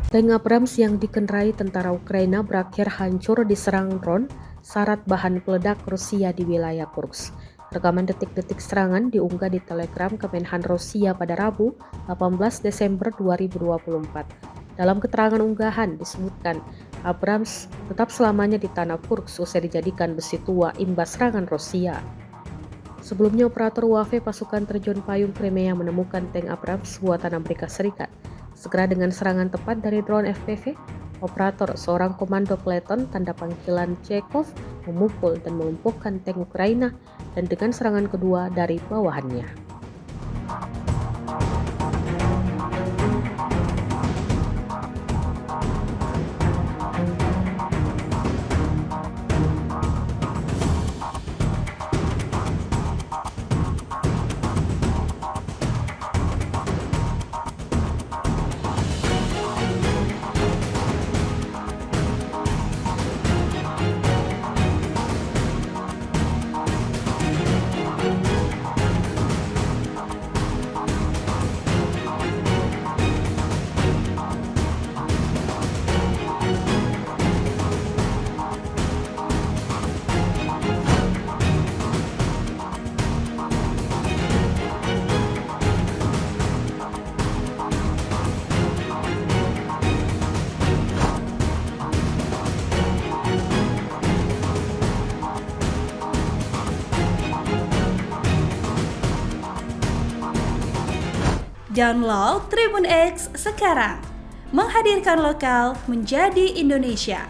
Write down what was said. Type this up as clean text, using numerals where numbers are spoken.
Tank Abrams yang dikendarai tentara Ukraina berakhir hancur diserang drone syarat bahan peledak Rusia di wilayah Kursk. Rekaman detik-detik serangan diunggah di Telegram Kemenhan Rusia pada Rabu, 18 Desember 2024. Dalam keterangan unggahan disebutkan, Abrams tetap selamanya di tanah Kursk usai dijadikan besi tua imbas serangan Rusia. Sebelumnya, operator UAV pasukan terjun payung Crimea menemukan tank Abrams buatan Amerika Serikat. Segera dengan serangan tepat dari drone FPV, operator seorang komando peleton tanda panggilan Chekhov memukul dan melumpuhkan tank Ukraina dan dengan serangan kedua dari bawahannya. Download Tribun X sekarang, menghadirkan lokal menjadi Indonesia.